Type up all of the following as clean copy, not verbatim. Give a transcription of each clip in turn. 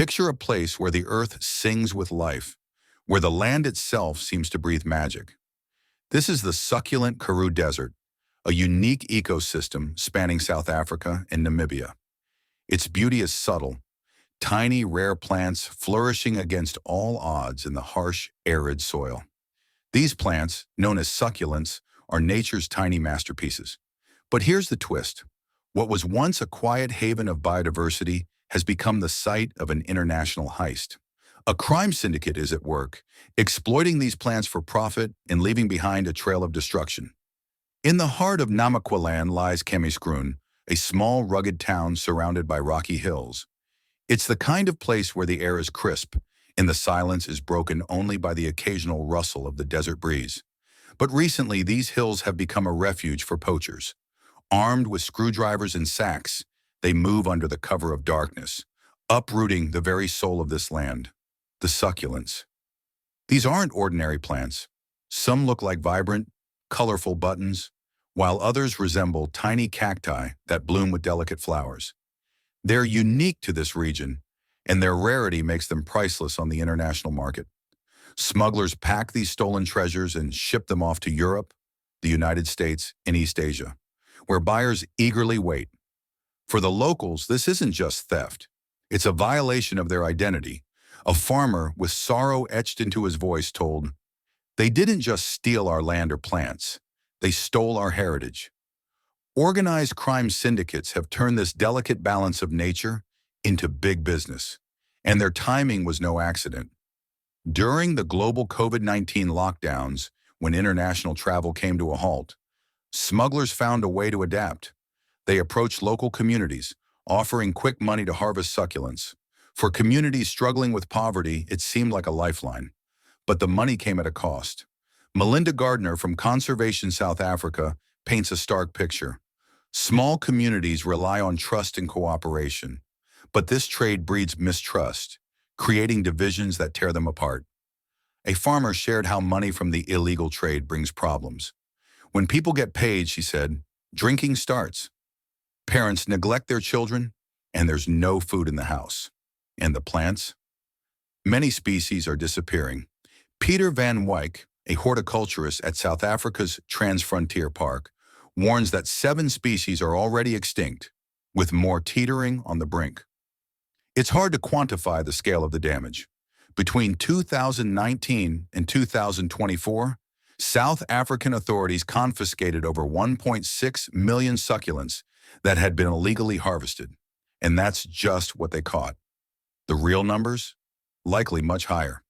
Picture a place where the earth sings with life, where the land itself seems to breathe magic. This is the Succulent Karoo Desert, a unique ecosystem spanning South Africa and Namibia. Its beauty is subtle, tiny, rare plants flourishing against all odds in the harsh, arid soil. These plants, known as succulents, are nature's tiny masterpieces. But here's the twist. What was once a quiet haven of biodiversity has become the site of an international heist. A crime syndicate is at work, exploiting these plants for profit and leaving behind a trail of destruction. In the heart of Namaqualand lies Smuggling, a small, rugged town surrounded by rocky hills. It's the kind of place where the air is crisp, and the silence is broken only by the occasional rustle of the desert breeze. But recently, these hills have become a refuge for poachers. Armed with screwdrivers and sacks, they move under the cover of darkness, uprooting the very soul of this land, the succulents. These aren't ordinary plants. Some look like vibrant, colorful buttons, while others resemble tiny cacti that bloom with delicate flowers. They're unique to this region, and their rarity makes them priceless on the international market. Smugglers pack these stolen treasures and ship them off to Europe, the United States, and East Asia, where buyers eagerly wait. For the locals, this isn't just theft. It's a violation of their identity. A farmer with sorrow etched into his voice told, "They didn't just steal our land or plants. They stole our heritage." Organized crime syndicates have turned this delicate balance of nature into big business, and their timing was no accident. During the global COVID-19 lockdowns, when international travel came to a halt, smugglers found a way to adapt. They approached local communities, offering quick money to harvest succulents. For communities struggling with poverty, it seemed like a lifeline. But the money came at a cost. Melinda Gardner from Conservation South Africa paints a stark picture. Small communities rely on trust and cooperation, but this trade breeds mistrust, creating divisions that tear them apart. A farmer shared how money from the illegal trade brings problems. "When people get paid," she said, "drinking starts. Parents neglect their children, and there's no food in the house." And the plants? Many species are disappearing. Peter van Wyk, a horticulturist at South Africa's Transfrontier Park, warns that 7 species are already extinct, with more teetering on the brink. It's hard to quantify the scale of the damage. Between 2019 and 2024, South African authorities confiscated over 1.6 million succulents that had been illegally harvested, and that's just what they caught. The real numbers? Likely much higher.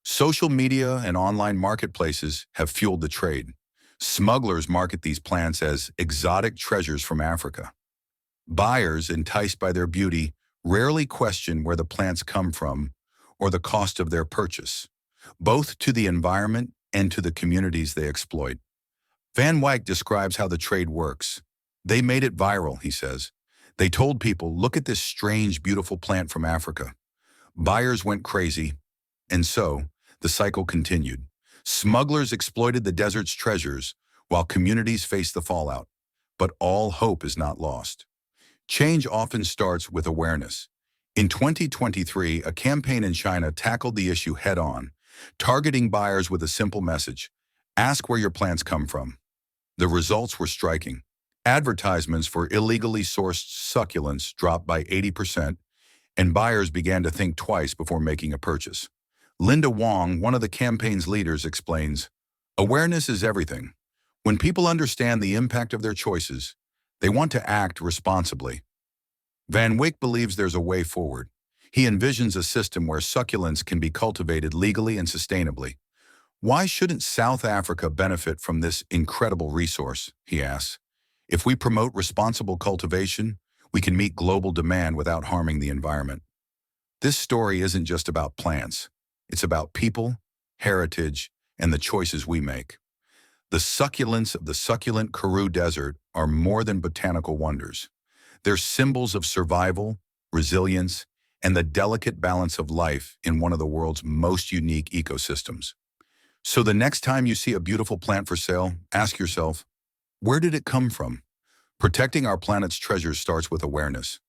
Social media and online marketplaces have fueled the trade. Smugglers market these plants as exotic treasures from Africa. Buyers, enticed by their beauty, rarely question where the plants come from or the cost of their purchase, both to the environment and to the communities they exploit. Van Wyk describes how the trade works. "They made it viral," he says. "They told people, 'Look at this strange, beautiful plant from Africa.' Buyers went crazy, and so the cycle continued. Smugglers exploited the desert's treasures while communities faced the fallout. But all hope is not lost. Change often starts with awareness. In 2023, a campaign in China tackled the issue head-on, targeting buyers with a simple message: ask where your plants come from. The results were striking. Advertisements for illegally sourced succulents dropped by 80%, and buyers began to think twice before making a purchase. Linda Wong, one of the campaign's leaders, explains, "Awareness is everything. When people understand the impact of their choices, they want to act responsibly." Van Wyk believes there's a way forward. He envisions a system where succulents can be cultivated legally and sustainably. Why shouldn't South Africa benefit from this incredible resource, he asks. If we promote responsible cultivation, we can meet global demand without harming the environment. This story isn't just about plants. It's about people, heritage, and the choices we make. The succulents of the Succulent Karoo Desert are more than botanical wonders. They're symbols of survival, resilience, and the delicate balance of life in one of the world's most unique ecosystems. So the next time you see a beautiful plant for sale, ask yourself, where did it come from? Protecting our planet's treasures starts with awareness.